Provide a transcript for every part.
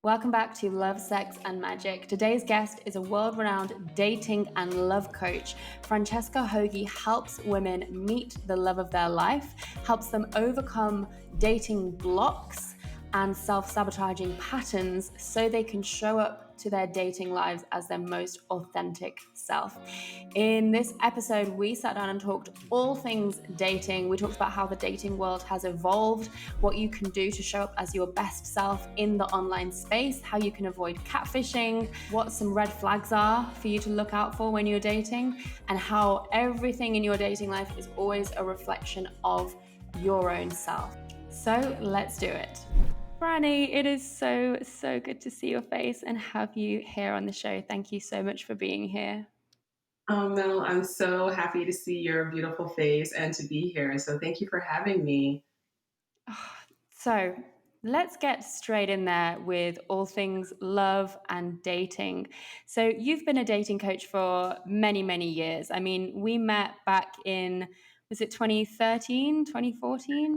Welcome back to Love, Sex, and Magic. Today's guest is a world-renowned dating and love coach. Francesca Hogi helps women meet the love of their life, helps them overcome dating blocks and self-sabotaging patterns so they can show up to their dating lives as their most authentic self. In this episode, we sat down and talked all things dating. We talked about how the dating world has evolved, what you can do to show up as your best self in the online space, how you can avoid catfishing, what some red flags are for you to look out for when you're dating, and how everything in your dating life is always a reflection of your own self. So let's do it. Franny, it is so good to see your face and have you here on the show. Thank you so much for being here. Oh, Mel, I'm so happy to see your beautiful face and to be here. So thank you for having me. So let's get straight in there with all things love and dating. So you've been a dating coach for many, many years. I mean, we met back in, was it 2013, 2014?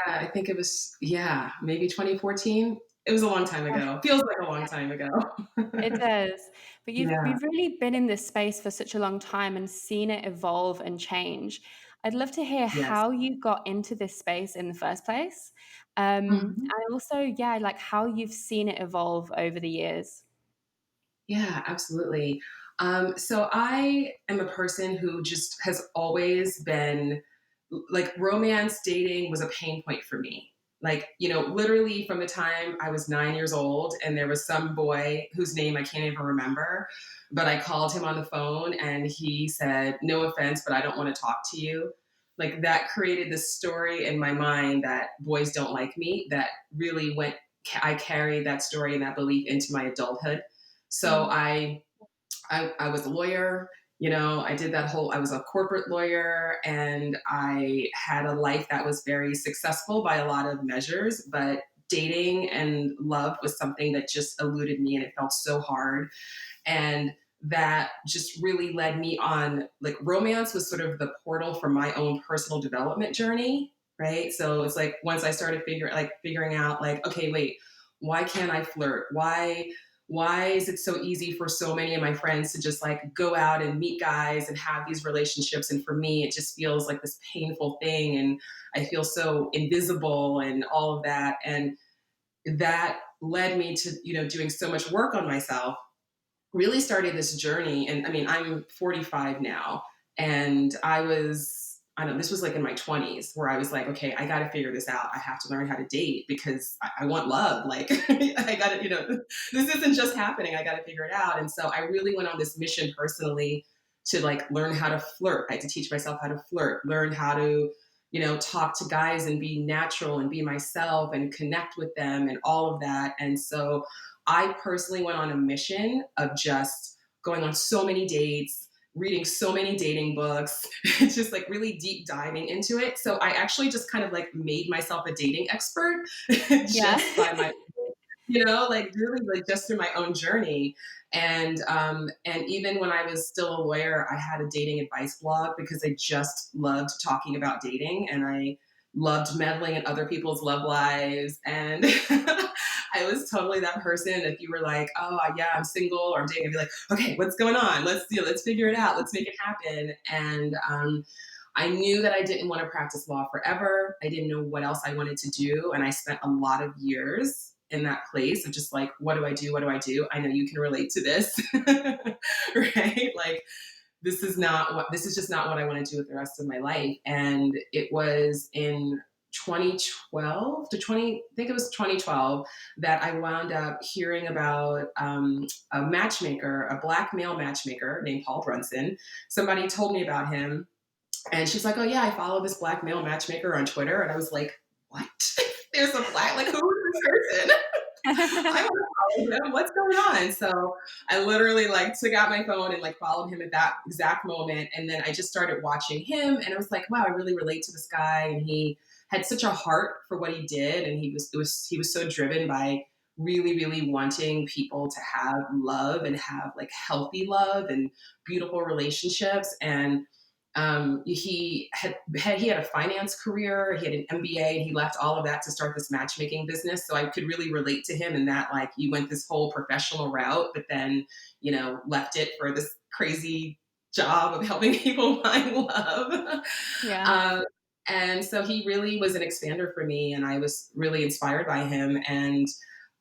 Yeah, I think it was, maybe 2014. It was a long time ago. Feels like a long time ago. It does. But you've Yeah, you've really been in this space for such a long time and seen it evolve and change. I'd love to hear yes. how you got into this space in the first place. Mhm. And also, yeah, like how you've seen it evolve over the years. Yeah, absolutely. So I am a person who just has always been like romance dating was a pain point for me. Like, literally from the time I was 9 years old, and there was some boy whose name I can't even remember, but I called him on the phone and he said, "No offense, but I don't want to talk to you." Like, that created this story in my mind that boys don't like me, that really I carried that story and that belief into my adulthood. So Mm. I was a lawyer. I did that whole, I was a corporate lawyer, and I had a life that was very successful by a lot of measures, but dating and love was something that just eluded me and it felt so hard. And that just really led me on, like, romance was sort of the portal for my own personal development journey. Right. So it's like once I started figuring out, like, okay, wait, why can't I flirt? Why is it so easy for so many of my friends to just like go out and meet guys and have these relationships, and for me it just feels like this painful thing, and I feel so invisible and all of that. And that led me to, doing so much work on myself, really started this journey. And I mean, I'm 45 now, and I don't know, this was like in my 20s where I was like, okay, I got to figure this out. I have to learn how to date because I want love. Like, I got to, this isn't just happening. I got to figure it out. And so I really went on this mission personally to like learn how to flirt. I had to teach myself how to flirt, learn how to, talk to guys and be natural and be myself and connect with them and all of that. And so I personally went on a mission of just going on so many dates, reading so many dating books, just like really deep diving into it. So I actually just kind of like made myself a dating expert Yeah. just by my, like really like just through my own journey. And even when I was still a lawyer, I had a dating advice blog because I just loved talking about dating, and I loved meddling in other people's love lives. And I was totally that person. If you were like, "Oh yeah, I'm single or I'm dating," I'd be like, "Okay, what's going on? Let's figure it out. Let's make it happen." And I knew that I didn't want to practice law forever. I didn't know what else I wanted to do. And I spent a lot of years in that place of just like, what do I do? What do I do? I know you can relate to this, right? Like, this is just not what I want to do with the rest of my life. And it was in 2012 to 20, I think it was 2012, that I wound up hearing about a matchmaker, a black male matchmaker named Paul Brunson. Somebody told me about him, and she's like, "Oh yeah, I follow this black male matchmaker on Twitter." And I was like, "What? There's a black, like, who is this person?" I want to follow him. What's going on? So I literally like took out my phone and like followed him at that exact moment. And then I just started watching him, and I was like, wow, I really relate to this guy. And he had such a heart for what he did. And he was so driven by really, really wanting people to have love and have like healthy love and beautiful relationships. And He had a finance career, he had an MBA, and he left all of that to start this matchmaking business. So I could really relate to him in that, like, you went this whole professional route, but then, left it for this crazy job of helping people find love. Yeah. um, and so he really was an expander for me, and I was really inspired by him. And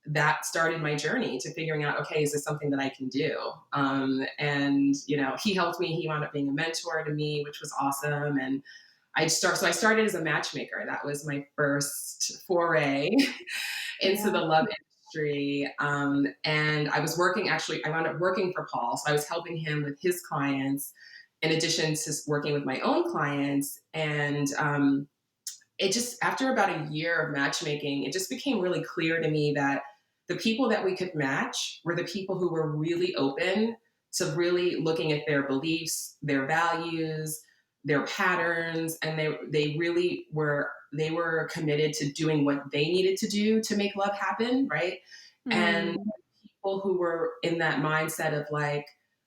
that started my journey to figuring out, okay, is this something that I can do? And he helped me. He wound up being a mentor to me, which was awesome. And so I started as a matchmaker. That was my first foray into Yeah. the love industry. And I wound up working for Paul. So I was helping him with his clients in addition to working with my own clients. And it just, after about a year of matchmaking, it just became really clear to me that the people that we could match were the people who were really open to really looking at their beliefs, their values, their patterns, and they were committed to doing what they needed to do to make love happen, right? And Mm. people who were in that mindset of like,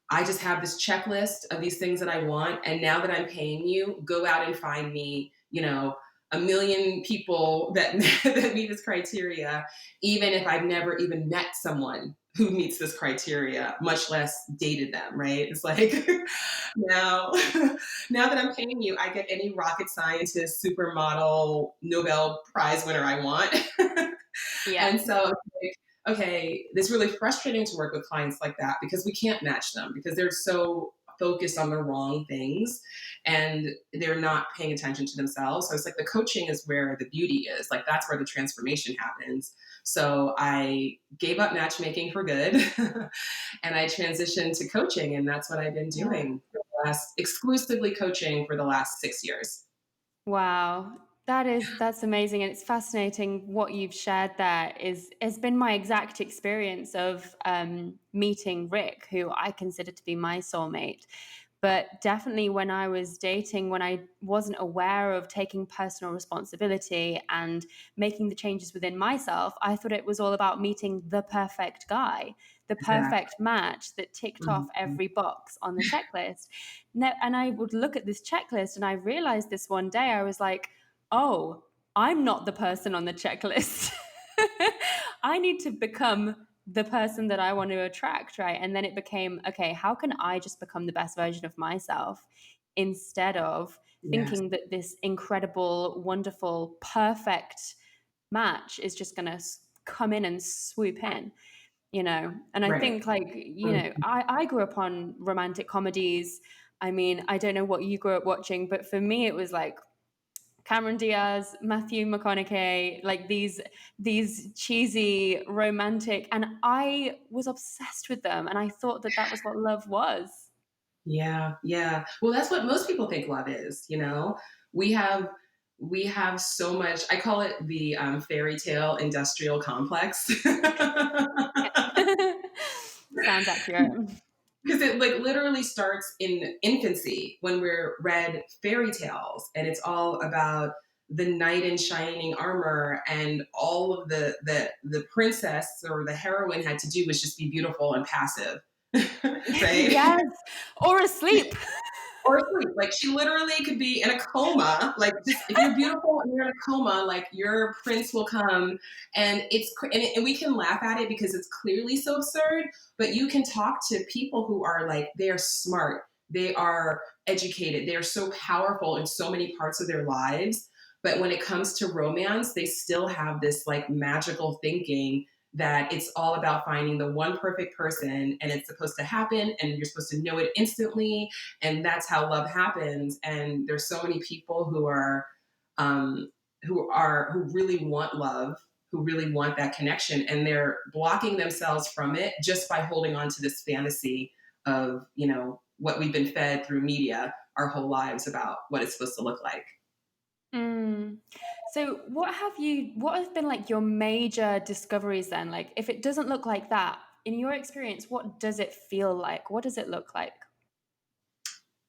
I just have this checklist of these things that I want, and now that I'm paying you, go out and find me, a million people that that meet this criteria, even if I've never even met someone who meets this criteria, much less dated them, right? It's like now, now that I'm paying you, I get any rocket scientist, supermodel, Nobel Prize winner I want. Yeah. And so, like, okay, it's really frustrating to work with clients like that because we can't match them because they're so focused on the wrong things and they're not paying attention to themselves. So it's like the coaching is where the beauty is. Like that's where the transformation happens. So I gave up matchmaking for good and I transitioned to coaching, and that's what I've been Yeah. doing for the last, exclusively coaching for the last 6 years. Wow. That's amazing, and it's fascinating what you've shared there is has been my exact experience of meeting Rick, who I consider to be my soulmate. But definitely when I was dating, when I wasn't aware of taking personal responsibility and making the changes within myself, I thought it was all about meeting the perfect guy, the Exactly. perfect match that ticked off Mhm. every box on the checklist. No, and I would look at this checklist and I realized this one day, I was like, oh, I'm not the person on the checklist. I need to become the person that I want to attract, right? And then it became, okay, how can I just become the best version of myself instead of Yes. thinking that this incredible, wonderful, perfect match is just going to come in and swoop in, you know? And I Right. think, like, I grew up on romantic comedies. I mean, I don't know what you grew up watching, but for me, it was like Cameron Diaz, Matthew McConaughey, like these cheesy romantic, and I was obsessed with them, and I thought that that was what love was. Yeah, yeah. Well, that's what most people think love is, you know? We have we have so much. I call it the fairy tale industrial complex. Yeah. Sounds accurate. Because it like literally starts in infancy when we're read fairy tales and it's all about the knight in shining armor, and all of the princess or the heroine had to do was just be beautiful and passive. Right? Yes, or asleep. Or asleep. Like she literally could be in a coma. Like just if you're beautiful and you're in a coma, like your prince will come, and and we can laugh at it because it's clearly so absurd. But you can talk to people who are like they are smart, they are educated, they are so powerful in so many parts of their lives. But when it comes to romance, they still have this like magical thinking that it's all about finding the one perfect person and it's supposed to happen and you're supposed to know it instantly, and that's how love happens. And there's so many people um, who really want love, who really want that connection, and they're blocking themselves from it just by holding on to this fantasy of what we've been fed through media our whole lives about what it's supposed to look like. Mm. So what have been like your major discoveries then? Like if it doesn't look like that, in your experience, what does it feel like? What does it look like?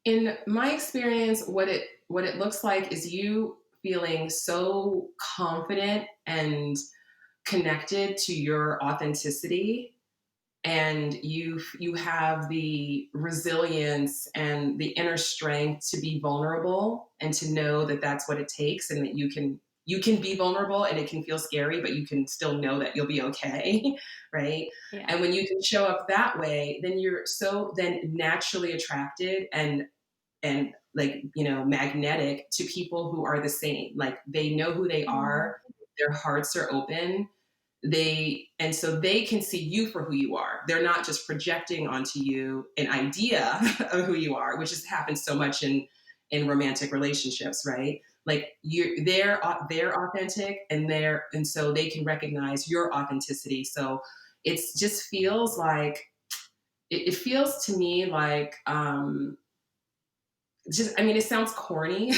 In my experience, what it looks like is you feeling so confident and connected to your authenticity, and you have the resilience and the inner strength to be vulnerable and to know that that's what it takes, and that you can be vulnerable, and it can feel scary, but you can still know that you'll be okay. Right? Yeah. And when you can show up that way, then you're so then naturally attracted and like, magnetic to people who are the same. Like, they know who they Mm. are, their hearts are open, and so they can see you for who you are. They're not just projecting onto you an idea of who you are, which has happened so much in romantic relationships, right? Like, they're authentic, and so they can recognize your authenticity. So it's just feels like it feels to me like, just, I mean, it sounds corny.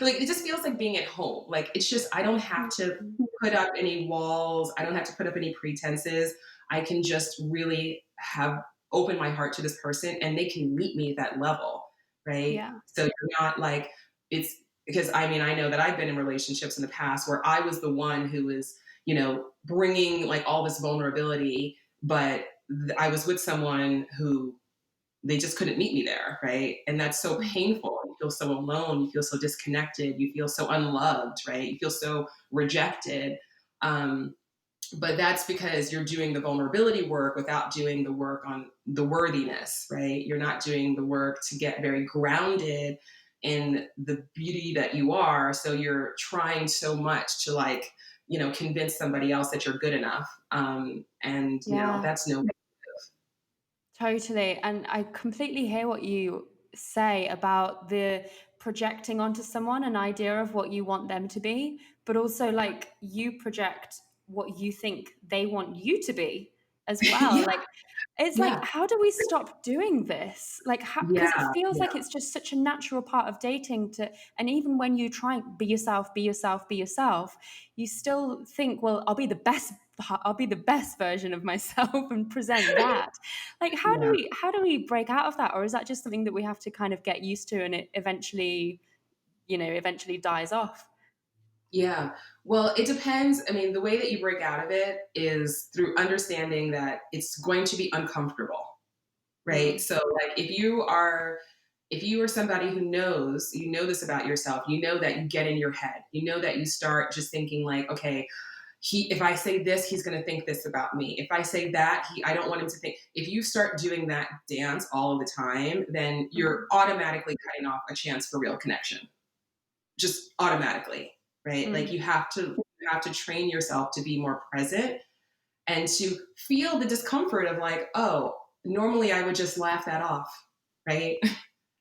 Like, it just feels like being at home. Like, it's just, I don't have to Mm. put up any walls. I don't have to put up any pretenses. I can just really have open my heart to this person, and they can meet me at that level. Right? Yeah. So you're not like, it's because, I mean, I know that I've been in relationships in the past where I was the one who was, bringing like all this vulnerability, but I was with someone who they just couldn't meet me there, right? And that's so Mm. painful. You feel so alone. You feel so disconnected. You feel so unloved, right? You feel so rejected. Um, but that's because you're doing the vulnerability work without doing the work on the worthiness, right? You're not doing the work to get very grounded in the beauty that you are. So you're trying so much to, like, convince somebody else that you're good enough. And, Yeah. that's no way. Totally. And I completely hear what you say about the projecting onto someone an idea of what you want them to be, but also like you project what you think they want you to be as well. Yeah, Like, it's like, yeah, how do we stop doing this? Like, how, because it yeah, feels like yeah. it's just such a natural part of dating to, and even when you try and be yourself, be yourself, be yourself, you still think, well, I'll be the best version of myself and present that. Like, Yeah. how do we break out of that? Or is that just something that we have to kind of get used to and it eventually, eventually dies off? Yeah. Well, it depends. I mean, the way that you break out of it is through understanding that it's going to be uncomfortable, right? Mm. So, like, if you are somebody who knows, you know this about yourself, you know that you get in your head. You know that you start just thinking like, okay, if I say this, he's going to think this about me. If I say that, I don't want him to think. If you start doing that dance all of the time, then you're Mm. automatically cutting off a chance for real connection, just automatically, right? Like, Mm. you have to train yourself to be more present and to feel the discomfort of, like, oh, normally I would just laugh that off, right?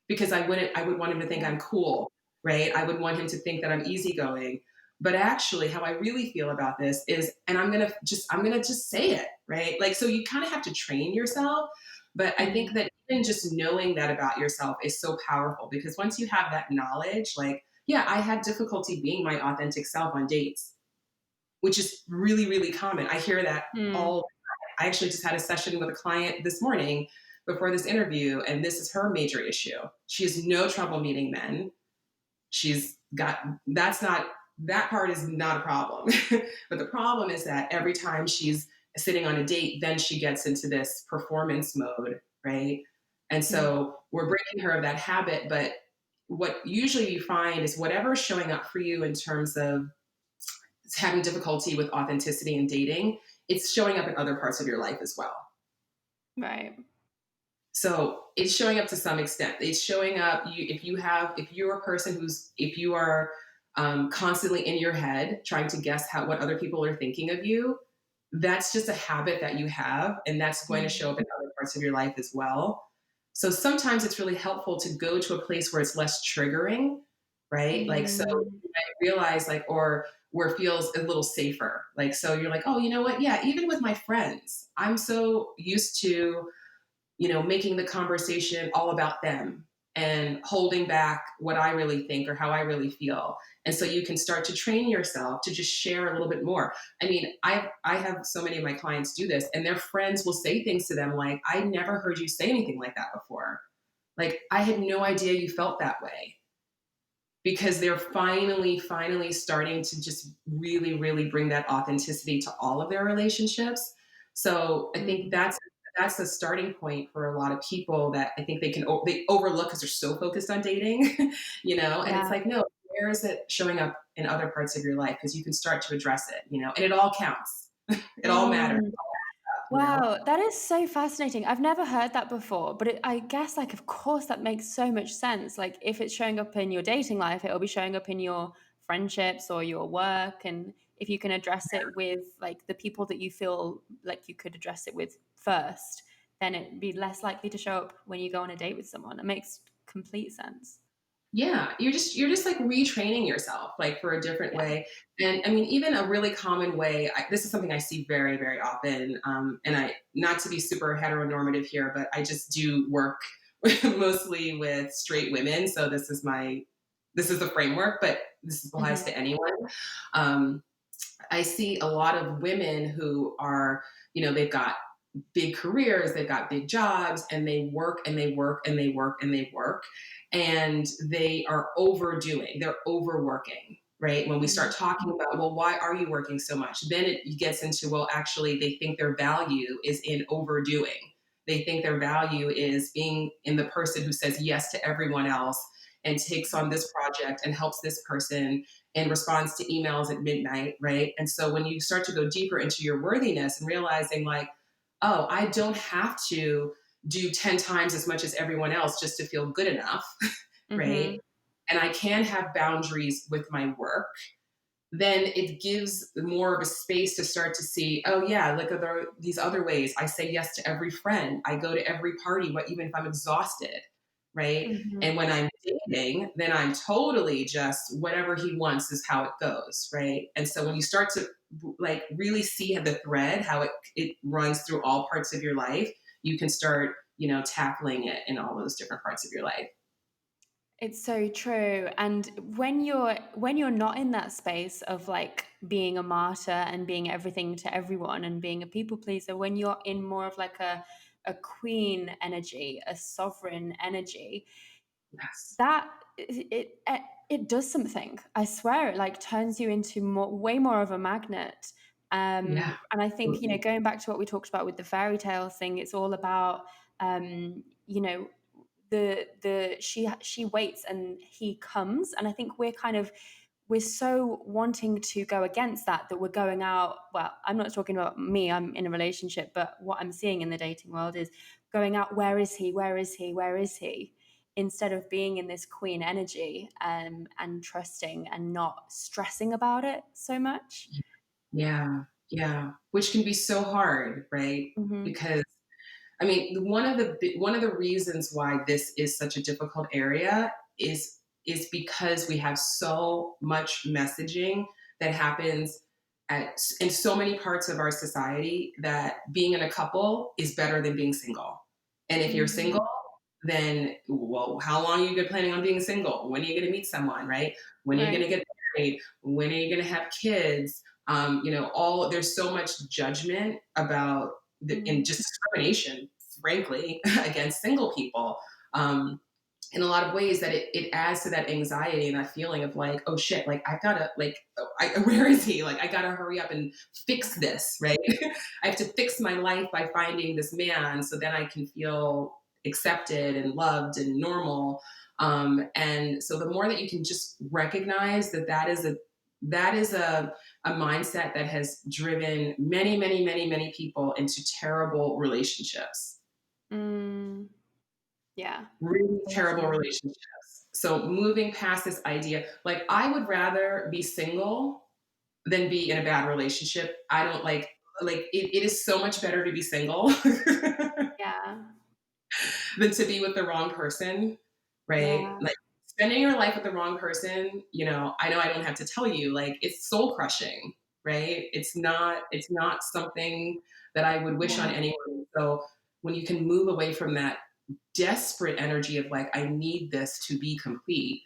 Because I would want him to think Yeah. I'm cool, right? I would want him to think that I'm easygoing. But actually, how I really feel about this is, and I'm gonna just say it, right? Like, so you kind of have to train yourself. But I think Mm. that even just knowing that about yourself is so powerful, because once you have that knowledge, like, yeah, I had difficulty being my authentic self on dates, which is really, really common. I hear that Mm. all. I actually just had a session with a client this morning before this interview, and this is her major issue. She has no trouble meeting men. She's got that's not that part is not a problem. But the problem is that every time she's sitting on a date, then she gets into this performance mode, right? And Mm. so we're breaking her of that habit. But what usually you find is whatever's showing up for you in terms of having difficulty with authenticity and dating, it's showing up in other parts of your life as well. Right. So it's showing up to some extent. It's showing up. If you're a person if you are constantly in your head trying to guess what other people are thinking of you, that's just a habit that you have, and that's going to Mm. show up in other parts of your life as well. So sometimes it's really helpful to go to a place where it's less triggering, right? Like, so Mm. you might realize, like, or where it feels a little safer. Like, so you're like, oh, you know what? Yeah, even with my friends, I'm so used to, making the conversation all about them and holding back what I really think or how I really feel. And so you can start to train yourself to just share a little bit more. I mean, I have so many of my clients do this, and their friends will say things to them like, I never heard you say anything like that before. Like, I had no idea you felt that way, because they're finally starting to just really, really bring that authenticity to all of their relationships. So I think Mm. that's that's the starting point for a lot of people that I think they overlook because they're so focused on dating, and it's Yeah. like, no, where is it showing up in other parts of your life? Because you can start to address it, and it all counts. It all matters, Mm. you know? Wow, that is so fascinating. I've never heard that before, but I guess, like, of course, that makes so much sense. Like, if it's showing up in your dating life, it'll be showing up in your friendships or your work. And if you can address it with, like, the people that you feel like you could address it with first, then it'd be less likely to show up when you go on a date with someone. That makes complete sense. Yeah, you're just like retraining yourself like for a different Yeah. way. And I mean, even a really common way, this is something I see very, very often. And I, not to be super heteronormative here, but I just do work mostly with straight women. So this is the framework, but this applies Hmm. to anyone. Um, I see a lot of women who are, they've got big careers, they've got big jobs, and they work and they work and they work and they work, and they are overdoing, they're overworking. Right. When we start Hmm. talking about, well, why are you working so much? Then it gets into, well, actually, they think their value is in overdoing. They think their value is being in the person who says yes to everyone else and takes on this project and helps this person and responds to emails at midnight. Right. And so when you start to go deeper into your worthiness and realizing, like, oh, I don't have to do 10 times as much as everyone else just to feel good enough, right? Hmm. And I can have boundaries with my work, then it gives more of a space to start to see, oh yeah, look at these other ways. I say yes to every friend. I go to every party, even if I'm exhausted, right? Hmm. And when I'm dating, then I'm totally just whatever he wants is how it goes, right? And so when you start to like really see the thread, how it runs through all parts of your life, you can start, tackling it in all those different parts of your life. It's so true. And when you're not in that space of, like, being a martyr and being everything to everyone and being a people pleaser, when you're in more of like a queen energy, a sovereign energy, Yes. that it does something. I swear, it like turns you into way more of a magnet. Yeah. And I think, Absolutely. going back to what we talked about with the fairy tale thing, it's all about, the she waits and he comes. And I think we're so wanting to go against that we're going out. Well, I'm not talking about me, I'm in a relationship, but what I'm seeing in the dating world is going out, where is he, where is he, where is he, instead of being in this queen energy, and trusting and not stressing about it so much. Yeah, yeah, which can be so hard, right? Hmm. Because I mean, one of the reasons why this is such a difficult area is because we have so much messaging that happens in so many parts of our society that being in a couple is better than being single. And if you're single, Hmm. then, well, how long are you planning on being single? When are you going to meet someone, right? When are you going to Right. get married? When are you going to have kids? All there's so much judgment about and Mm. just discrimination, frankly, against single people. In a lot of ways that it adds to that anxiety and that feeling of like, oh shit, like I've gotta like, where is he? Like I gotta hurry up and fix this, right? I have to fix my life by finding this man so then I can feel accepted and loved and normal. And so the more that you can just recognize that is a mindset that has driven many, many, many, many people into terrible relationships, Mm. Yeah. really So terrible true. relationships. So moving past this idea, like I would rather be single than be in a bad relationship. I don't like it is so much better to be single Yeah. than to be with the wrong person, right? Yeah. Like spending your life with the wrong person, I know I don't have to tell you, like it's soul crushing, right? It's not something that I would wish on Yeah. anyone. So when you can move away from that desperate energy of like, I need this to be complete,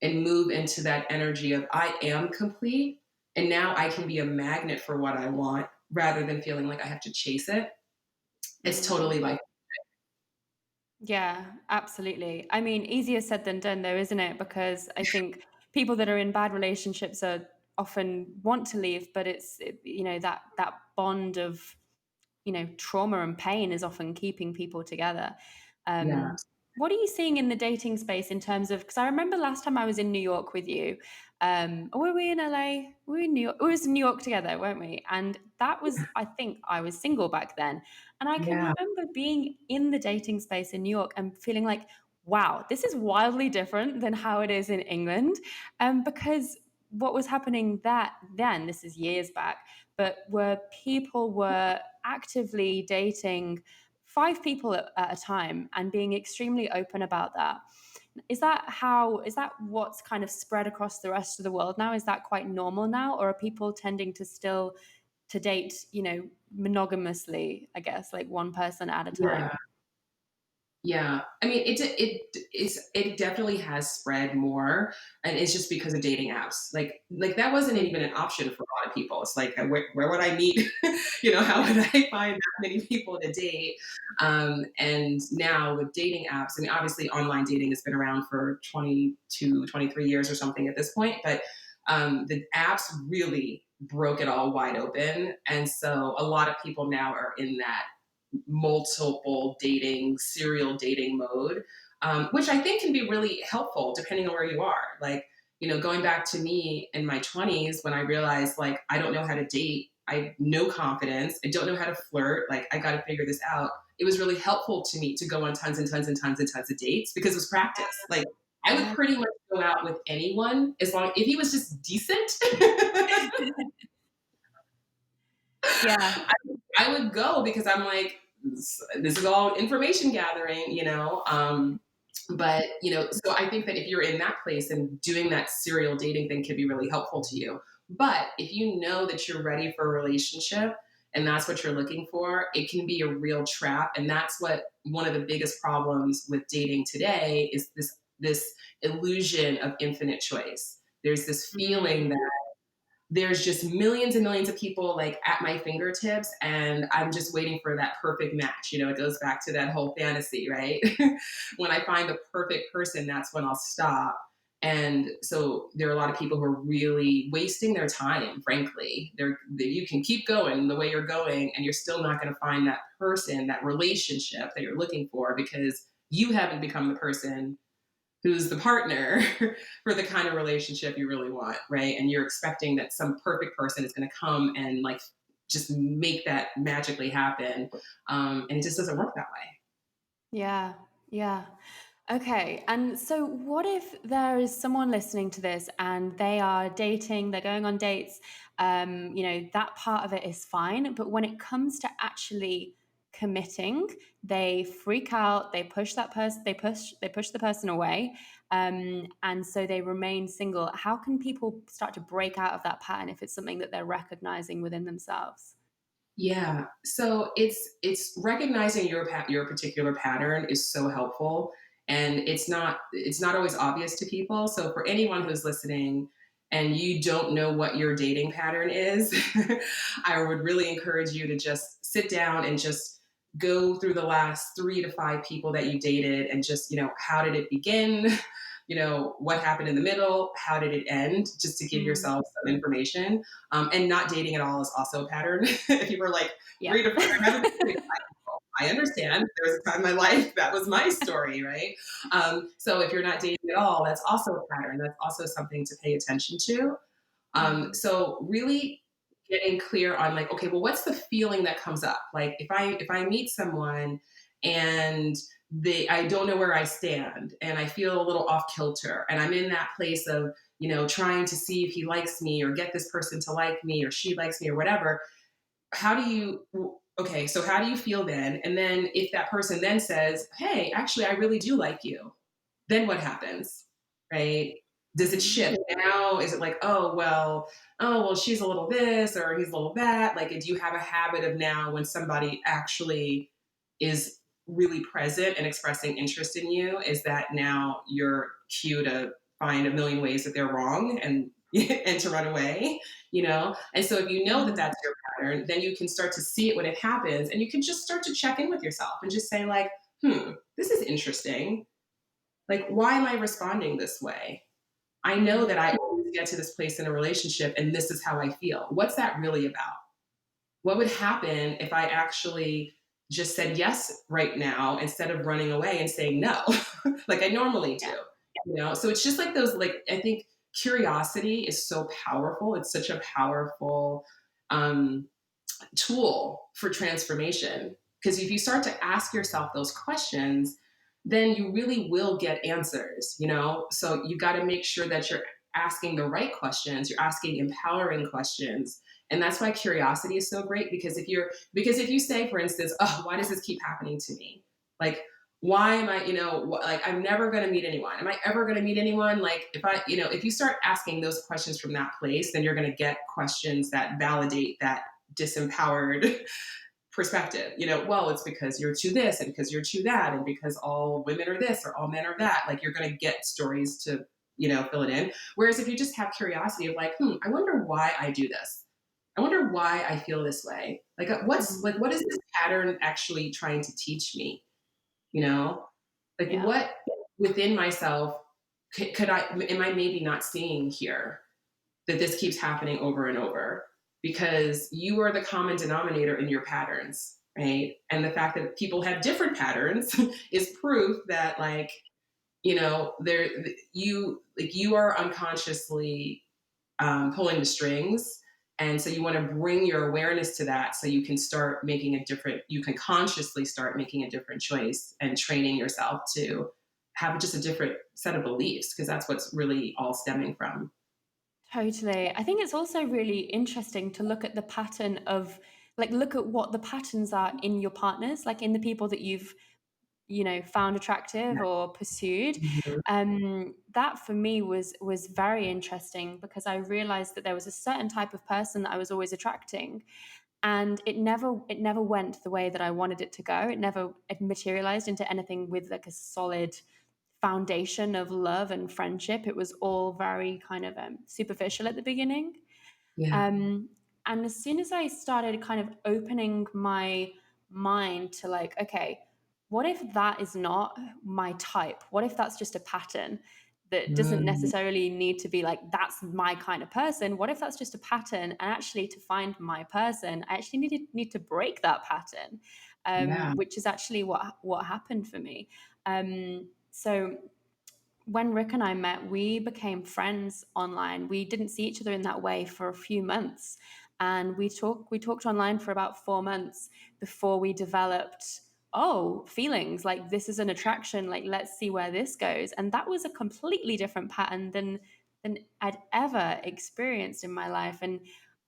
and move into that energy of I am complete. And now I can be a magnet for what I want rather than feeling like I have to chase it. It's Mm. totally like, Yeah, absolutely. I mean, easier said than done, though, isn't it? Because I think people that are in bad relationships are often want to leave, but it's that bond of trauma and pain is often keeping people together. Yeah. What are you seeing in the dating space in terms of, because I remember last time I was in New York with you, or were we in LA? We were in New York. We was in New York together, weren't we? And that was, I think I was single back then. And I can Yeah. remember being in the dating space in New York and feeling like, wow, this is wildly different than how it is in England. Because what was happening then, this is years back, but where people were actively dating five people at a time and being extremely open about that. Is that what's kind of spread across the rest of the world now? Is that quite normal now, or are people tending to still to date, monogamously, I guess, like one person at a time? Yeah. Yeah, I mean, it definitely has spread more, and it's just because of dating apps. Like that wasn't Mm. even an option for a lot of people. It's like, where would I meet? How would I find that many people to date? And now with dating apps, I mean, obviously, online dating has been around for 22, 23 years or something at this point, but the apps really broke it all wide open, and so a lot of people now are in that multiple dating, serial dating mode, which I think can be really helpful depending on where you are. Like, going back to me in my 20s when I realized, like, I don't know how to date, I have no confidence, I don't know how to flirt, like, I got to figure this out. It was really helpful to me to go on tons and tons and tons and tons of dates because it was practice. Like, I would Yeah. pretty much go out with anyone as long if he was just decent. Yeah. I would go because I'm like, this is all information gathering, but so I think that if you're in that place and doing that serial dating thing can be really helpful to you. But if you know that you're ready for a relationship and that's what you're looking for, it can be a real trap. And that's what one of the biggest problems with dating today is this illusion of infinite choice. There's this feeling Mm. that there's just millions and millions of people like at my fingertips and I'm just waiting for that perfect match. It goes back to that whole fantasy, right? When I find the perfect person, that's when I'll stop. And so there are a lot of people who are really wasting their time, frankly. You can keep going the way you're going and you're still not going to find that person, that relationship that you're looking for because you haven't become the person who's the partner for the kind of relationship you really want, right? And you're expecting that some perfect person is going to come and like just make that magically happen, and it just doesn't work that way. Yeah. Yeah. Okay. And so, what if there is someone listening to this and they are dating, they're going on dates, that part of it is fine. But when it comes to actually committing, they freak out, they push that person, they push the person away. And so they remain single. How can people start to break out of that pattern if it's something that they're recognizing within themselves? Yeah. So it's recognizing your particular pattern is so helpful, and it's not always obvious to people. So for anyone who's listening and you don't know what your dating pattern is, I would really encourage you to just sit down and just go through the last 3 to 5 people that you dated and just how did it begin? What happened in the middle? How did it end? Just to give Mm. yourself some information. And not dating at all is also a pattern. If you were like Yeah. 3 to 5, I haven't been dating 5 people. I understand. There was a time in my life that was my story, right? So if you're not dating at all, that's also a pattern. That's also something to pay attention to. Mm. So really getting clear on like, okay, well, what's the feeling that comes up? Like if I meet someone and I don't know where I stand and I feel a little off kilter and I'm in that place of, trying to see if he likes me or get this person to like me or she likes me or whatever. How do you okay, so how do you feel then? And then if that person then says, "Hey, actually I really do like you." Then what happens, right? Does it Mm. shift now? Is it like, oh well, she's a little this or he's a little that? Like, do you have a habit of now when somebody actually is really present and expressing interest in you? Is that now your cue to find a million ways that they're wrong and and to run away? And so if you know that Mm. that's your pattern, then you can start to see it when it happens, and you can just start to check in with yourself and just say like, this is interesting, like, why am I responding this way? I know Mm. that I always get to this place in a relationship and this is how I feel. What's that really about? what would happen if I actually just said yes right now instead of running away and saying no, like I normally Yeah. do? You know, so it's just like those, like, I think curiosity is so powerful. It's such a powerful um, tool for transformation. Because if you start to ask yourself those questions, then you really will get answers, you know? So you got to make sure that you're asking the right questions, you're asking empowering questions. And that's why curiosity is so great, because if you say, for instance, oh, why does this keep happening to me? Like, why am I, like, I'm never going to meet anyone. Am I ever going to meet anyone? Like, if you start asking those questions from that place, then you're going to get questions that validate that disempowered perspective. Well, it's because you're to this and because you're to that and because all women are this or all men are that. Like, you're going to get stories to, fill it in. Whereas if you just have curiosity of like, I wonder why I do this. I wonder why I feel this way. Like, Mhm. what is this pattern actually trying to teach me? You know, like, Yeah. what within myself could I, am I maybe not seeing here, that this keeps happening over and over, because you are the common denominator in your patterns, right? And the fact that people have different patterns is proof that, like, there you are unconsciously pulling the strings. And so you want to bring your awareness to that, so you can consciously start making a different choice and training yourself to have just a different set of beliefs, because that's what's really all stemming from. Totally. I think it's also really interesting to look at the pattern of, like, look at what the patterns are in your partners, like in the people that you've, found attractive Yeah. or pursued. Mhm. That for me was very interesting, because I realized that there was a certain type of person that I was always attracting, and it never went the way that I wanted it to go. It materialized into anything with like a solid foundation of love and friendship. It was all very kind of superficial at the beginning. Yeah. Um, and as soon as I started kind of opening my mind to, like, okay, what if that is not my type? What if that's just a pattern that doesn't Mm, necessarily need to be like, that's my kind of person? What if that's just a pattern? And actually, to find my person, I actually need to break that pattern, yeah. which is actually what happened for me. So when Rick and I met, we became friends online. We didn't see each other in that way for a few months. And we talked online for about 4 months before we developed, oh, feelings, like this is an attraction, like let's see where this goes. And that was a completely different pattern than I'd ever experienced in my life. And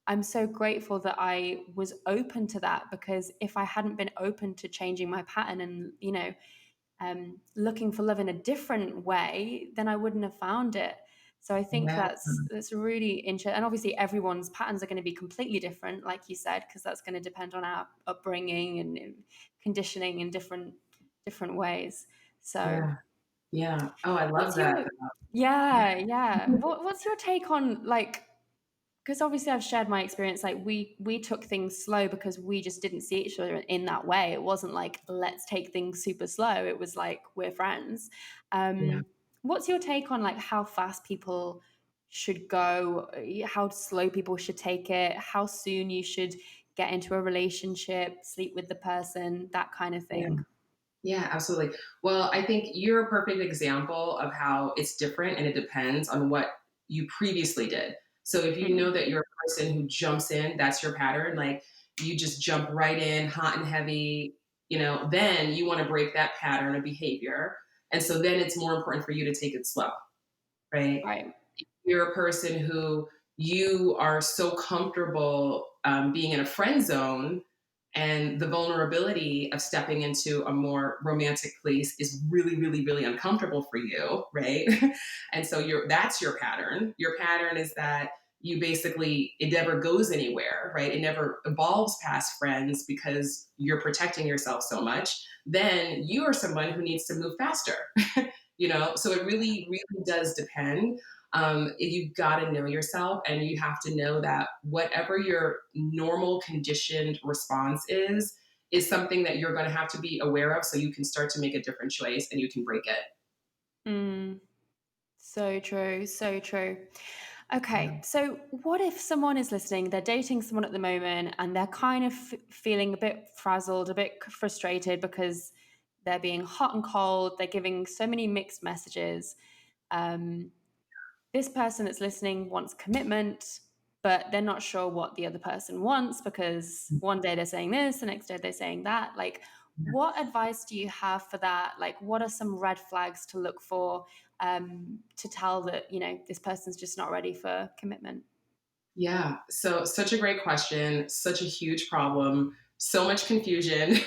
I'm so grateful that I was open to that, because if I hadn't been open to changing my pattern and, looking for love in a different way, then I wouldn't have found it. So I think Yeah. that's really interesting. And obviously, everyone's patterns are going to be completely different, like you said, because that's going to depend on our upbringing and conditioning in different ways. So, Yeah. Yeah. Oh, I love what's that. your yeah, yeah? What's your take on, like, because obviously I've shared my experience, like we took things slow because we just didn't see each other in that way. It wasn't like, let's take things super slow. It was like, we're friends. Yeah. What's your take on, like, how fast people should go, how slow people should take it, how soon you should get into a relationship, sleep with the person, that kind of Yeah. thing? Yeah, absolutely. Well, I think you're a perfect example of how it's different and it depends on what you previously did. So if you know Mm, that you're a person who jumps in, that's your pattern, like you just jump right in hot and heavy, then you want to break that pattern of behavior. And so then it's more important for you to take it slow, right? right. You're a person who you are so comfortable being in a friend zone, and the vulnerability of stepping into a more romantic place is really, really, really uncomfortable for you, right? And so that's your pattern. Your pattern is that you basically, it never goes anywhere, right? It never evolves past friends because you're protecting yourself so much. Then you are someone who needs to move faster. So it really, really does depend. You've got to know yourself, and you have to know that whatever your normal conditioned response is something that you're going to have to be aware of, so you can start to make a different choice and you can break it. Mm, so true, so true. Okay, so what if someone is listening, they're dating someone at the moment and they're kind of feeling a bit frazzled, a bit frustrated because they're being hot and cold, they're giving so many mixed messages. Um, this person that's listening wants commitment, but they're not sure what the other person wants because one day they're saying this, the next day they're saying that. Like, what advice do you have for that? Like, what are some red flags to look for to tell that, this person's just not ready for commitment? Yeah. So, such a great question, such a huge problem, so much confusion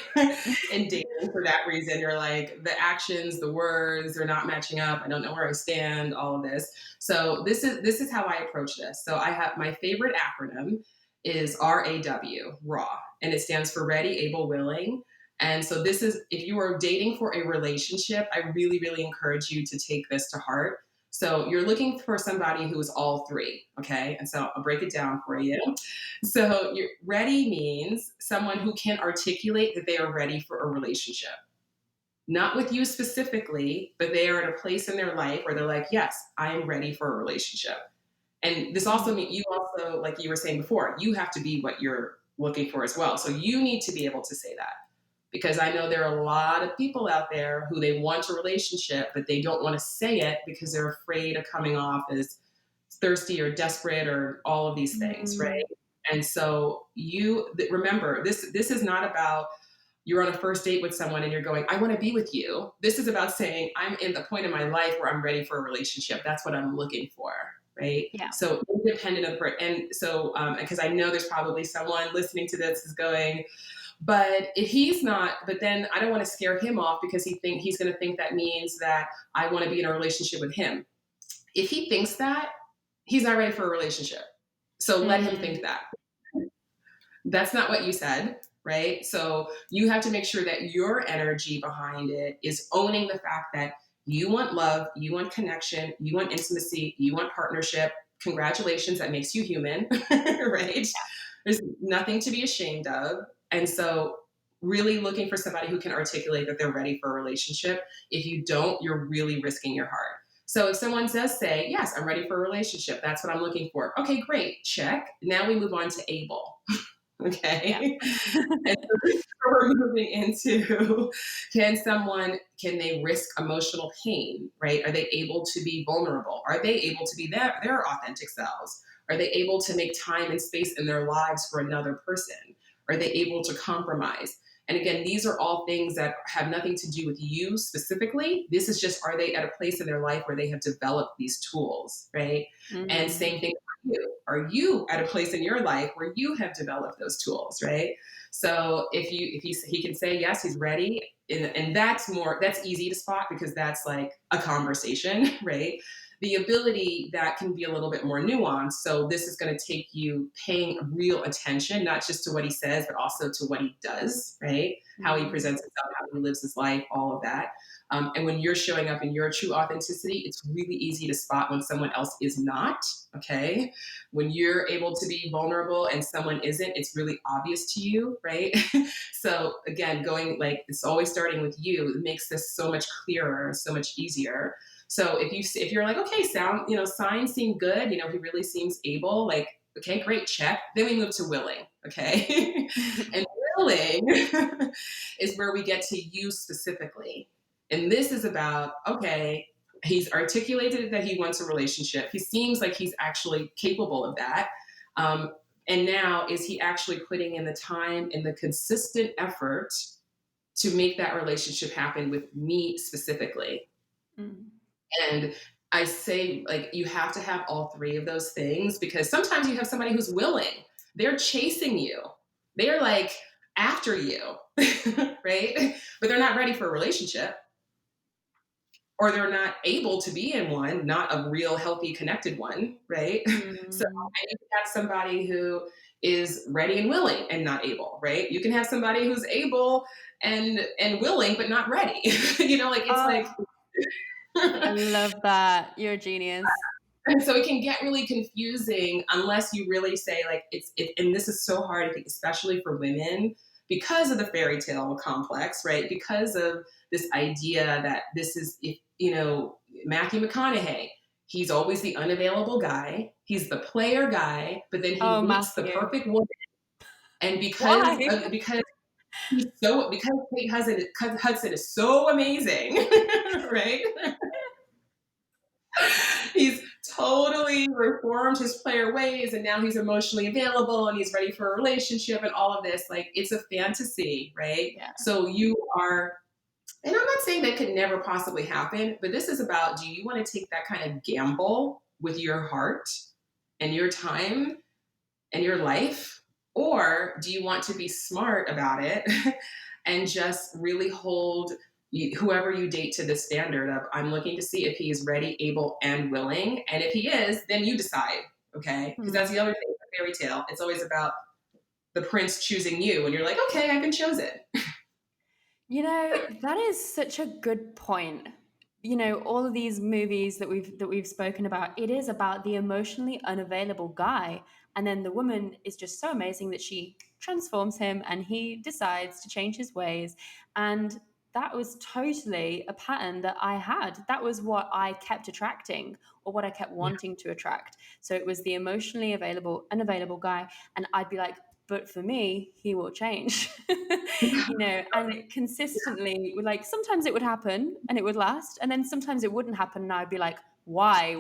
in dating for that reason. You're like, the actions, the words, they're not matching up. I don't know where I stand, all of this. So, this is how I approach this. So, I have my favorite acronym is R.A.W, raw, and it stands for ready, able, willing. And so this is if you are dating for a relationship, I really, really encourage you to take this to heart. So you're looking for somebody who is all three, okay? And so I'll break it down for you. So you're ready means someone who can articulate that they are ready for a relationship. Not with you specifically, but they are at a place in their life where they're like, yes, I am ready for a relationship. And this also Mm. means you also, like you were saying before, you have to be what you're looking for as well. So you need to be able to say that because I know there are a lot of people out there who they want a relationship, but they don't want to say it because they're afraid of coming off as thirsty or desperate or all of these things, Mm. right? And so you remember this is not about you're on a first date with someone and you're going, I want to be with you. This is about saying, I'm in the point in my life where I'm ready for a relationship. That's what I'm looking for. Right. Yeah. So independent of, and so, because I know there's probably someone listening to this is going, but if he's not, but then I don't want to scare him off because he's going to think that means that I want to be in a relationship with him. If he thinks that, he's not ready for a relationship. So let him Mm. think that. That's not what you said, right? So you have to make sure that your energy behind it is owning the fact that you want love, you want connection, you want intimacy, you want partnership. Congratulations, that makes you human, right? There's nothing to be ashamed of. And so, really looking for somebody who can articulate that they're ready for a relationship. If you don't, you're really risking your heart. So if someone does say, yes, I'm ready for a relationship, that's what I'm looking for. Okay, great, check. Now we move on to able. Yeah. Okay. And so this is where we're moving into can they risk emotional pain, right? Are they able to be vulnerable? Are they able to be their authentic selves? Are they able to make time and space in their lives for another person? Are they able to compromise? And again, these are all things that have nothing to do with you specifically. This is just, are they at a place in their life where they have developed these tools, right? And Mm. same thing for you. Are you at a place in your life where you have developed those tools, right? So if he can say yes, he's ready, and that's easy to spot because that's like a conversation, right? The ability that can be a little bit more nuanced. So this is going to take you paying real attention, not just to what he says, but also to what he does, right? How he Mm. presents himself, how he lives his life, all of that. And when you're showing up in your true authenticity, it's really easy to spot when someone else is not. Okay. When you're able to be vulnerable and someone isn't, it's really obvious to you, right? So again, going like it's always starting with you, it makes this so much clearer, so much easier. So if you're like, okay, signs seem good, he really seems able, like, okay, great, check. Then we move to willing, okay? And willing is where we get to you specifically. And this is about, okay, he's articulated that he wants a relationship. He seems like he's actually capable of that. Um, and now, is he actually putting in the time and the consistent effort to make that relationship happen with me specifically? Mm. And I say, like, you have to have all three of those things because sometimes you have somebody who's willing, they're chasing you, they're like after you, right? But they're not ready for a relationship or they're not able to be in one, not a real healthy, connected one, right? So Mm. and you can have somebody who is ready and willing and not able, right? You can have somebody who's able and willing but not ready. Like it's like Oh, I love that. You're a genius. and so it can get really confusing unless you really say like and this is so hard, I think, especially for women because of the fairy tale complex, right? Because of this idea that this is, Matthew McConaughey. He's always the unavailable guy. He's the player guy, but then he Oh, meets the Matthew. perfect woman. And Why? because because Hudson is so amazing, right? He's totally reformed his player ways, and now he's emotionally available and he's ready for a relationship and all of this. Like, it's a fantasy, right? Yeah. So you are, and I'm not saying that could never possibly happen, but this is about, do you want to take that kind of gamble with your heart and your time and your life? Or do you want to be smart about it and just really hold whoever you date to the standard of, I'm looking to see if he is ready, able, and willing. And if he is, then you decide, okay? Because that's the Hmm. other thing, the fairy tale. It's always about the prince choosing you, and you're like, okay, I've been chosen. You know, that is such a good point. You know, all of these movies that we've spoken about, it is about the emotionally unavailable guy, and then the woman is just so amazing that she transforms him and he decides to change his ways. And that was totally a pattern that I had. That was what I kept attracting or what I kept Yeah. wanting to attract. So it was the emotionally available, unavailable guy. And I'd be like, but for me, he will change. You know, and consistently, like sometimes it would happen and it would last, and then sometimes it wouldn't happen, and I'd be like, why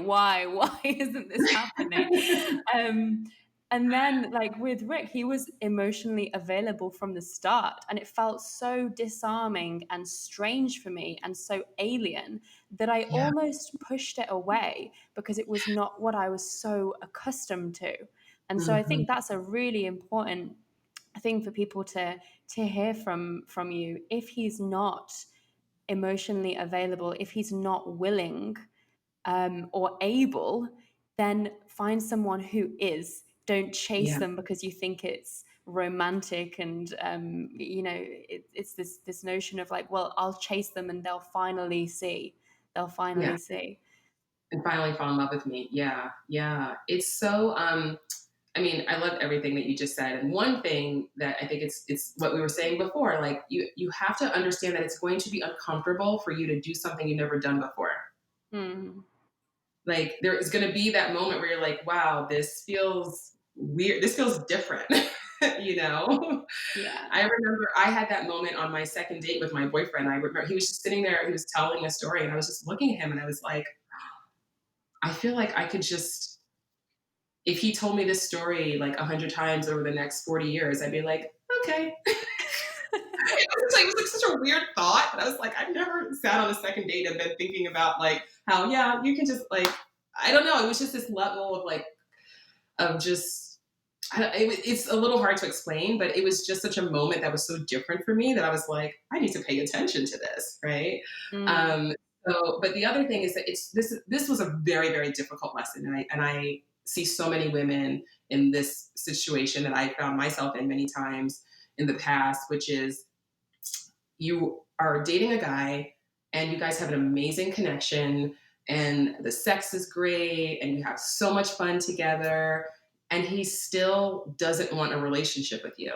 isn't this happening? Um, and then, like with Rick, he was emotionally available from the start, and it felt so disarming and strange for me and so alien that I Yeah. almost pushed it away because it was not what I was so accustomed to. And so I Mhm. think that's a really important thing for people to hear from you. If he's not emotionally available, if he's not willing or able, then find someone who is. Don't chase Yeah. them because you think it's romantic, and you know, it's this notion of like, well, I'll chase them and they'll Yeah. finally see. And finally fall in love with me. Yeah. Yeah. It's so, I mean, I love everything that you just said. And one thing that I think it's what we were saying before, like you have to understand that it's going to be uncomfortable for you to do something you've never done before. Mm. Like, there is going to be that moment where you're like, wow, this feels weird. This feels different. you know? Yeah. I remember I had that moment on my second date with my boyfriend. I remember he was just sitting there, he was telling a story, and I was just looking at him and I was like, I feel like I could just, if he told me this story like 100 times over the next 40 years, I'd be like, okay. It was like such a weird thought, but I was like, I've never sat on a second date and been thinking about like how, yeah, you can just like, I don't know. It was just this level of like, of just, it's a little hard to explain, but it was just such a moment that was so different for me that I was like, I need to pay attention to this, right? Mm. Um, so, but the other thing is that this was a very very difficult lesson, and I see so many women in this situation that I found myself in many times in the past, which is you are dating a guy and you guys have an amazing connection and the sex is great and you have so much fun together, and he still doesn't want a relationship with you.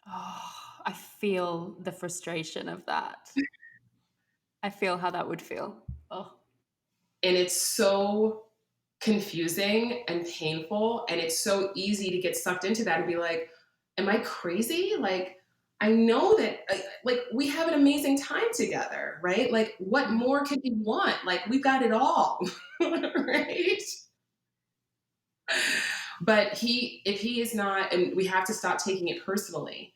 Oh, I feel the frustration of that. I feel how that would feel. Oh. And it's so confusing and painful, and it's so easy to get sucked into that and be like, am I crazy? Like, I know that like we have an amazing time together, right? Like, what Mm. more could you want? Like, we've got it all. Right? But if he is not, and we have to stop taking it personally,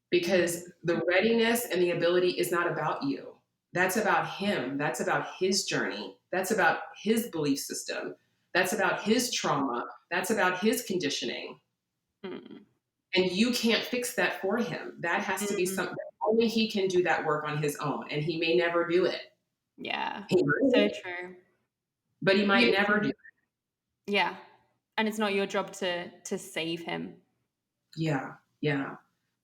because Mm. the readiness and the ability is not about you. That's about him. That's about his journey. That's about his belief system. That's about his trauma. That's about his conditioning. Mm. And you can't fix that for him. That has to be Mm. something, only he can do that work on his own. And he may never do it. Yeah, He so might, true. but he might You, never do it. yeah, and it's not your job to save him. Yeah. Yeah.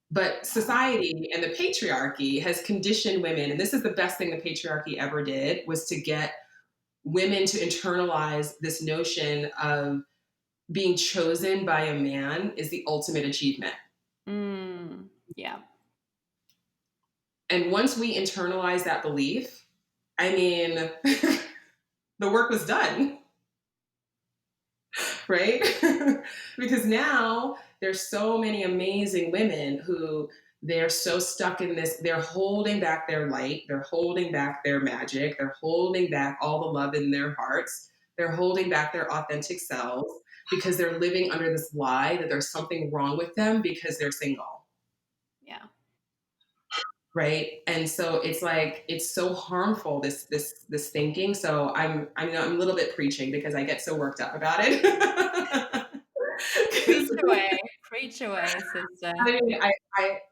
But Wow. society and the patriarchy has conditioned women, and this is the best thing the patriarchy ever did, was to get women to internalize this notion of being chosen by a man is the ultimate achievement. Mm. Yeah. And once we internalize that belief, I mean, the work was done, right? Because now there's so many amazing women who they're so stuck in this, they're holding back their light, they're holding back their magic, they're holding back all the love in their hearts, they're holding back their authentic selves because they're living under this lie that there's something wrong with them because they're single. Yeah. Right, and so it's like it's so harmful, this thinking. So I'm a little bit preaching because I get so worked up about it. Preach away, sister. I mean,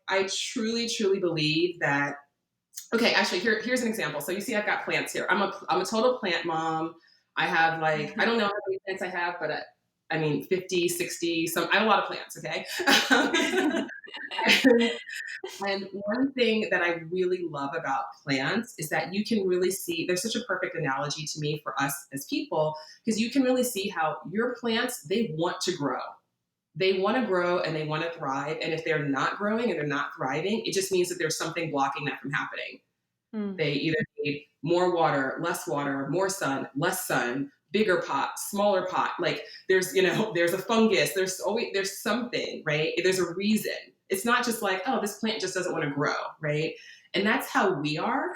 I truly believe that. Okay, actually, here's an example. So you see, I've got plants here. I'm a total plant mom. I have like I don't know how many plants I have, but I mean 50, 60. Some I have a lot of plants. Okay. And one thing that I really love about plants is that you can really see, there's such a perfect analogy to me for us as people, because you can really see how your plants, they want to grow. They want to grow and they want to thrive. And if they're not growing and they're not thriving, it just means that there's something blocking that from happening. Mm. They either need more water, more sun, bigger pot, smaller pot. Like there's a fungus. There's something, right? There's a reason. It's not just like, oh, this plant just doesn't want to grow, right? And that's how we are.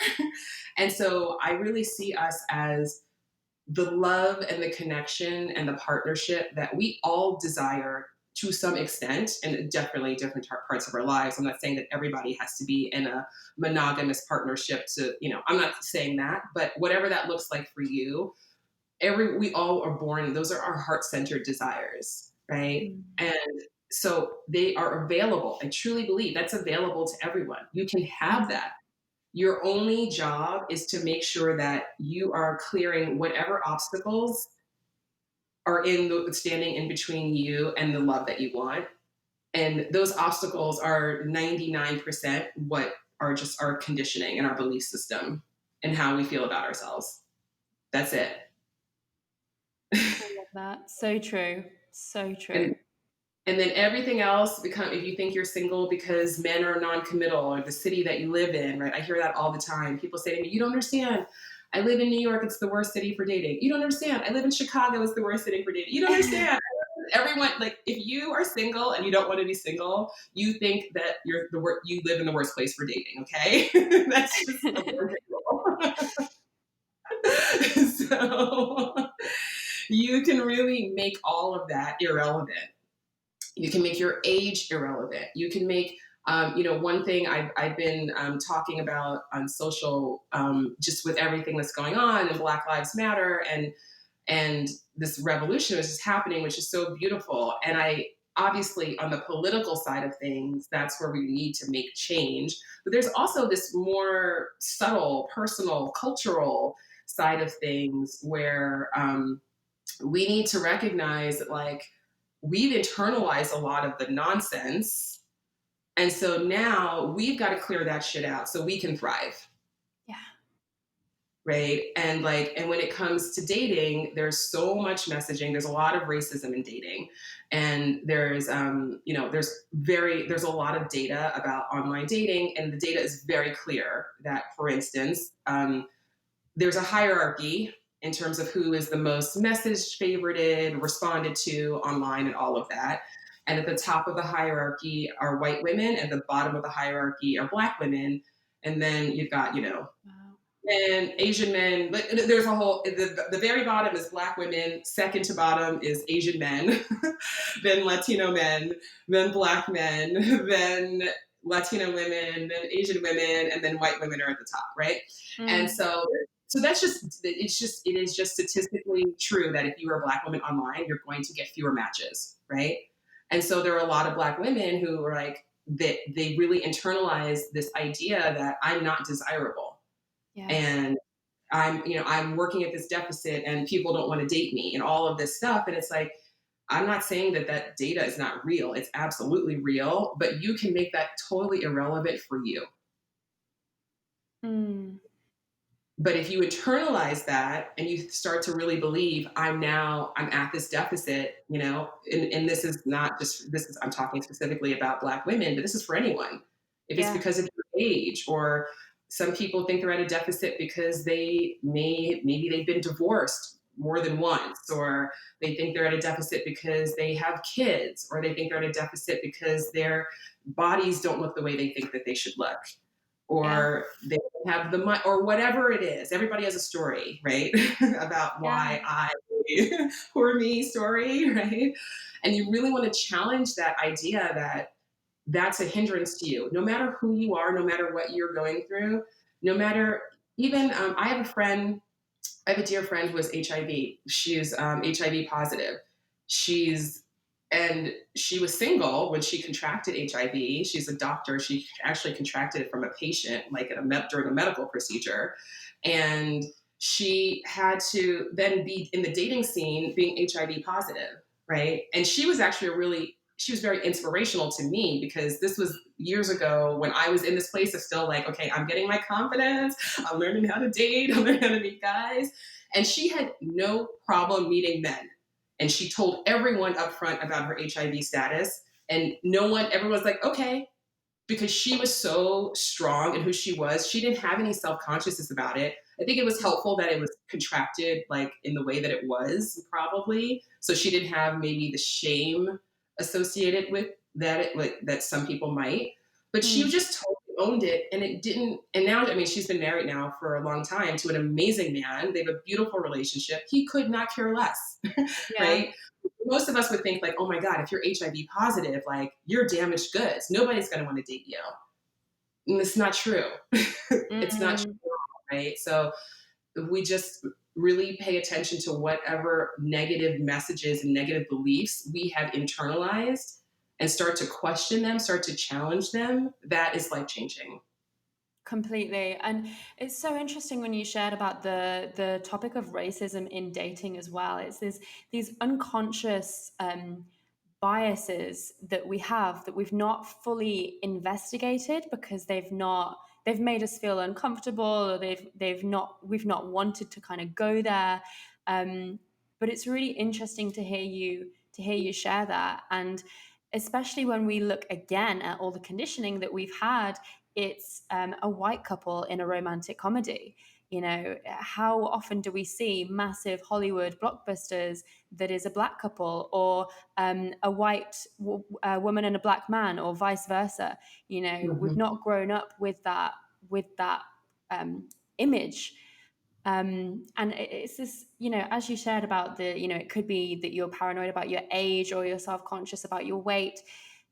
And so I really see us as the love and the connection and the partnership that we all desire to some extent, and definitely different parts of our lives. I'm not saying that everybody has to be in a monogamous partnership I'm not saying that, but whatever that looks like for you, we all are born, those are our heart-centered desires, right? Mm. And so they are available. I truly believe that's available to everyone. You can have Mm. that. Your only job is to make sure that you are clearing whatever obstacles are standing in between you and the love that you want. And those obstacles are 99% what are just our conditioning and our belief system and how we feel about ourselves. That's it. I love that. So true. So And true. and then everything else become, if you think you're single because men are non-committal or the city that you live in, right? I hear that all the time. People say to me, you don't understand. I live in New York, it's the worst city for dating. You don't understand. I live in Chicago, it's the worst city for dating. You don't understand. Everyone, like, if you are single and you don't want to be single, you think that you live in the worst place for dating, okay? That's just a so you can really make all of that irrelevant. You can make your age irrelevant. You can make, one thing I've been talking about on social, just with everything that's going on and Black Lives Matter and this revolution is just happening, which is so beautiful. And I obviously on the political side of things, that's where we need to make change. But there's also this more subtle, personal, cultural side of things where we need to recognize that like we've internalized a lot of the nonsense. And so now we've got to clear that shit out so we can thrive. Yeah. Right. And when it comes to dating, there's so much messaging. There's a lot of racism in dating. And there's a lot of data about online dating. And the data is very clear that, for instance, there's a hierarchy in terms of who is the most messaged, favorited, responded to online, and all of that. And at the top of the hierarchy are white women, and the bottom of the hierarchy are Black women. And then you've got, Wow. men, Asian men. But there's a whole. The very bottom is Black women. Second to bottom is Asian men, then Latino men, then Black men, then Latino women, then Asian women, and then white women are at the top, right? And Mm. so it is just statistically true that if you are a Black woman online, you're going to get fewer matches, right? And so there are a lot of Black women who are like that they really internalize this idea that I'm not desirable Yes. and I'm working at this deficit and people don't want to date me and all of this stuff. And it's like, I'm not saying that data is not real. It's absolutely real, but you can make that totally irrelevant for you. Mm. But if you internalize that and you start to really believe I'm at this deficit, and this is not just, I'm talking specifically about Black women, but this is for anyone. If it's Yeah. because of your age or Some people think they're at a deficit because maybe they've been divorced more than once, or they think they're at a deficit because they have kids, or they think they're at a deficit because their bodies don't look the way they think that they should look, Yeah. or they don't have the money, or whatever it is. Everybody has a story, right? About Yeah. why I, poor me story, right? And you really want to challenge that idea that that's a hindrance to you, no matter who you are, no matter what you're going through, no matter even, I have a friend, I have a dear friend who has HIV. She's HIV positive. She's and she was single when she contracted HIV. She's a doctor. She actually contracted it from a patient, like during a medical procedure, and she had to then be in the dating scene being HIV positive, right? And she was very inspirational to me because this was years ago when I was in this place of still like, okay, I'm getting my confidence. I'm learning how to date. I'm learning how to meet guys. And she had no problem meeting men. And she told everyone up front about her HIV status. And everyone was like, okay, because she was so strong in who she was. She didn't have any self consciousness about it. I think it was helpful that it was contracted like in the way that it was, probably. So she didn't have maybe the shame associated with that, like that some people might. But she Mm. just totally owned it, and it didn't. And now, I mean, she's been married now for a long time to an amazing man. They have a beautiful relationship. He could not care less, Yeah. right? Most of us would think like, oh my God, if you're HIV positive, like you're damaged goods. Nobody's going to want to date you. And it's not true. It's not Mm. true, right? So we just really pay attention to whatever negative messages and negative beliefs we have internalized and start to question them, start to challenge them. That is life changing. Completely. And it's so interesting when you shared about the topic of racism in dating as well. It's these unconscious biases that we have that we've not fully investigated because they've made us feel uncomfortable, or we've not wanted to kind of go there. But it's really interesting to hear you share that. And especially when we look again at all the conditioning that we've had, it's a white couple in a romantic comedy. You know, how often do we see massive Hollywood blockbusters that is a black couple, or a woman and a black man, or vice versa? You know, we've Mhm. not grown up with that um, image. And it's this, you know, as you shared about it could be that you're paranoid about your age, or you're self conscious about your weight.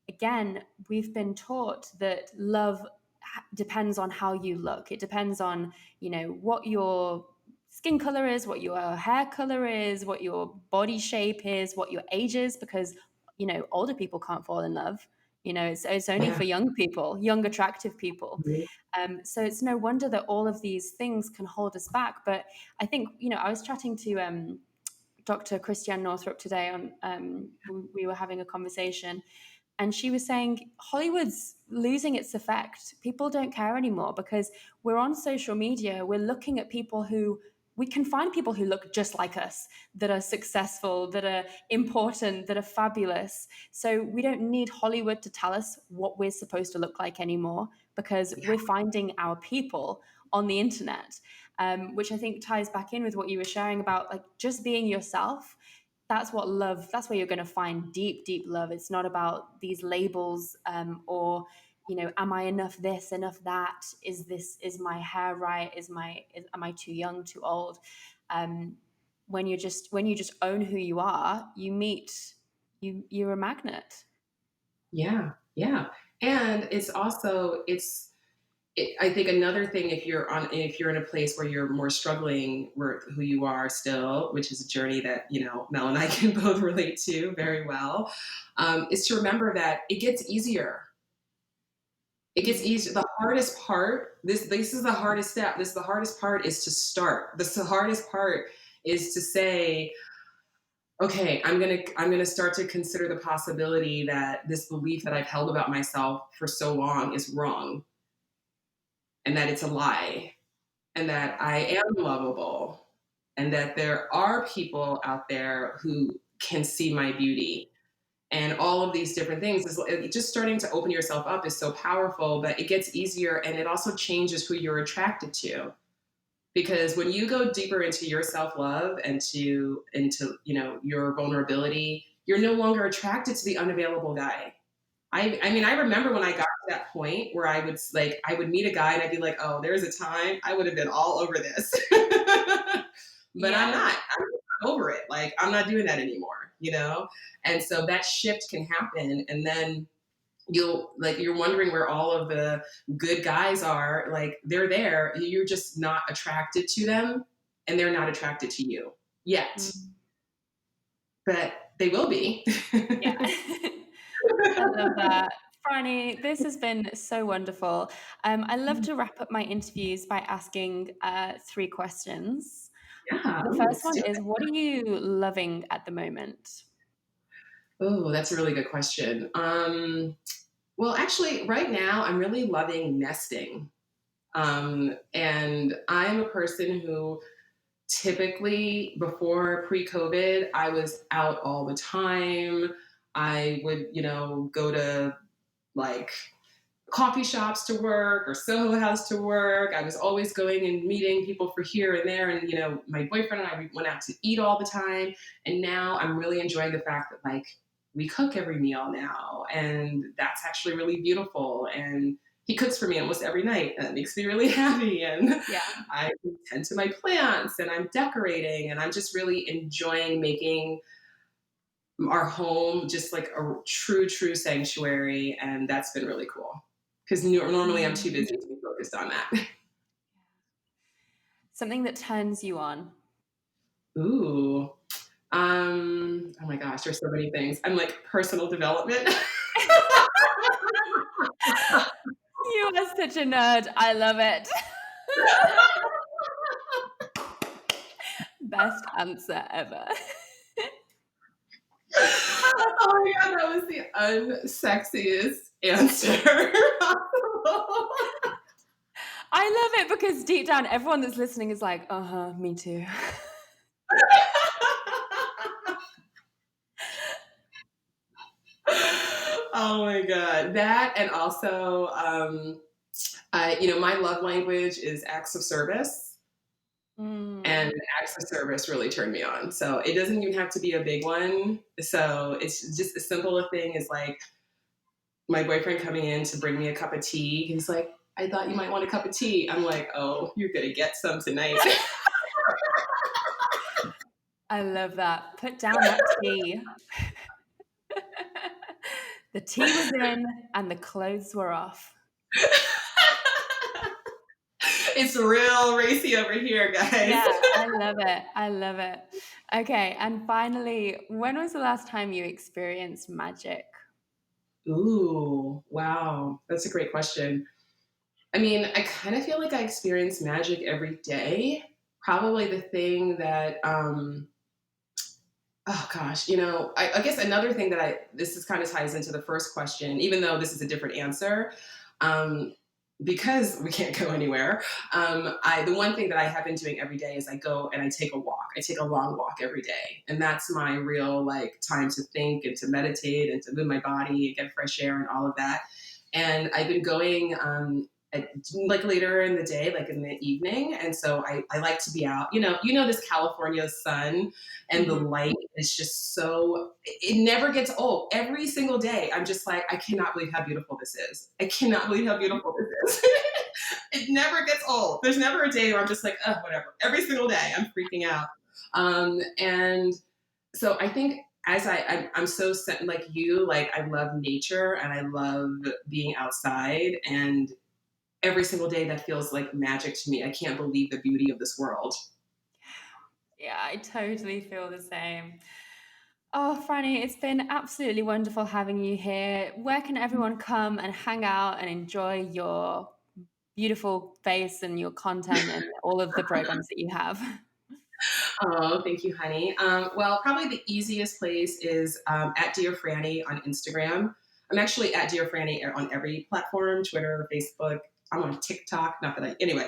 Again, we've been taught that love depends on how you look. It depends on, what your skin color is, what your hair color is, what your body shape is, what your age is, because, older people can't fall in love. It's only Yeah. for young people, young, attractive people. Mhm. So it's no wonder that all of these things can hold us back. But I think, I was chatting to Dr. Christiane Northrup today on we were having a conversation, and she was saying Hollywood's losing its effect. People don't care anymore because we're on social media. We're looking at people who we can find people who look just like us, that are successful, that are important, that are fabulous. So we don't need Hollywood to tell us what we're supposed to look like anymore, because Yeah. we're finding our people on the internet, which I think ties back in with what you were sharing about, like, just being yourself. That's where you're going to find deep, deep love. It's not about these labels, or, am I enough this, enough that? Is my hair right? Am I too young, too old? um, when you just own who you are, you're a magnet. Yeah. Yeah. And I think another thing, if you're in a place where you're more struggling with who you are still, which is a journey that Mel and I can both relate to very well, is to remember that it gets easier. It gets Mm. easier. The hardest part, this is the hardest step. This is the hardest part, is to start. The hardest part is to say, okay, I'm gonna start to consider the possibility that this belief that I've held about myself for so long is wrong, and that it's a lie, and that I am lovable, and that there are people out there who can see my beauty, and all of these different things is just starting to open yourself up is so powerful, but it gets easier and it also changes who you're attracted to. Because when you go deeper into your self-love and into your vulnerability, you're no longer attracted to the unavailable guy. I mean, I remember when I got to that point where I would meet a guy and I'd be like, oh, there's a time I would have been all over this. But I'm Yeah. not. I'm over it. Like, I'm not doing that anymore. And so that shift can happen. And then you're wondering where all of the good guys are. Like, they're there. You're just not attracted to them, and they're not attracted to you yet. Mm. But they will be. Yeah. I love that. Franny, this has been so wonderful. I love to wrap up my interviews by asking 3 questions. Yeah. The Ooh, first let's one do is, it. what are you loving at the moment? Oh, that's a really good question. Well, actually, right now, I'm really loving nesting. And I'm a person who typically, before pre COVID, I was out all the time. I would, go to like coffee shops to work or Soho House to work. I was always going and meeting people for here and there. And, my boyfriend and I went out to eat all the time. And now I'm really enjoying the fact that, like, we cook every meal now. And that's actually really beautiful. And he cooks for me almost every night. And it makes me really happy. And Yeah. I tend to my plants and I'm decorating and I'm just really enjoying making our home just like a true, true sanctuary. And that's been really cool because normally I'm too Mm. busy to be focused on that. Something that turns you on. Ooh. Oh my gosh, there's so many things. I'm like personal development. You are such a nerd. I love it. Best answer ever. Oh my god, that was the unsexiest answer possible. I love it because deep down, everyone that's listening is like, uh-huh, me too. Oh my god, that and also, my love language is acts of service, Mm. and acts of service really turn me on. So it doesn't even have to be a big one. So it's just as simple a thing as like my boyfriend coming in to bring me a cup of tea. He's like, I thought you might want a cup of tea. I'm like, oh, you're gonna get some tonight. I love that. Put down that tea. The tea was in and the clothes were off. It's real racy over here, guys. Yeah, I love it. I love it. Okay, and finally, when was the last time you experienced magic? Ooh, wow. That's a great question. I mean, I kind of feel like I experience magic every day. Probably the thing that, oh gosh, I guess another thing that this is kind of ties into the first question, even though this is a different answer, um, because we can't go anywhere. The one thing that I have been doing every day is I go and I take a walk. I take a long walk every day, and that's my real like time to think and to meditate and to move my body and get fresh air and all of that. And I've been going like later in the day, like in the evening. And so I like to be out, this California sun and the Mhm. light is just so, it never gets old. Every single day, I'm just like, I cannot believe how beautiful this is. I cannot believe how beautiful this is. It never gets old. There's never a day where I'm just like, oh, whatever. Every single day, I'm freaking out. And so I think I'm so like you, like I love nature and I love being outside, and every single day that feels like magic to me. I can't believe the beauty of this world. Yeah, I totally feel the same. Oh, Franny, it's been absolutely wonderful having you here. Where can everyone come and hang out and enjoy your beautiful face and your content and all of the programs that you have? Oh, thank you, honey. Well, probably the easiest place is at Dear Franny on Instagram. I'm actually at Dear Franny on every platform, Twitter, Facebook. I'm on TikTok. Not that anyway.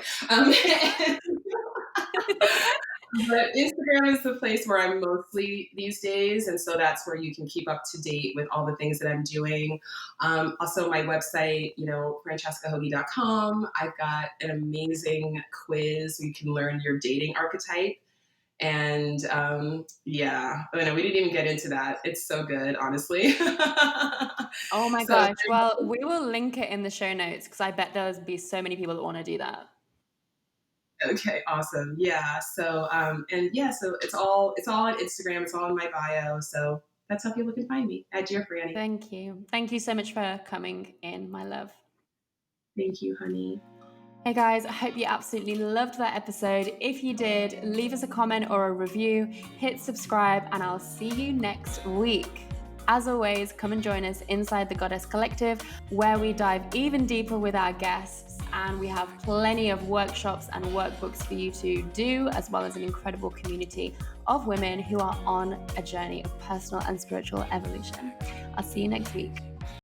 But Instagram is the place where I'm mostly these days, and so that's where you can keep up to date with all the things that I'm doing. Also, my website, francescahogi.com. I've got an amazing quiz where you can learn your dating archetype. And yeah, oh, no, we didn't even get into that. It's so good, honestly. Oh my So gosh. Well, we will link it in the show notes because I bet there'll be so many people that want to do that. okay, awesome. Yeah. So and yeah, so it's all on Instagram. It's all in my bio. So that's how people can find me at Dear Franny. Thank you. Thank you so much for coming in, my love. Thank you, honey. Hey guys, I hope you absolutely loved that episode. If you did, leave us a comment or a review, hit subscribe, and I'll see you next week. As always, come and join us inside the Goddess Collective, where we dive even deeper with our guests, and we have plenty of workshops and workbooks for you to do, as well as an incredible community of women who are on a journey of personal and spiritual evolution. I'll see you next week.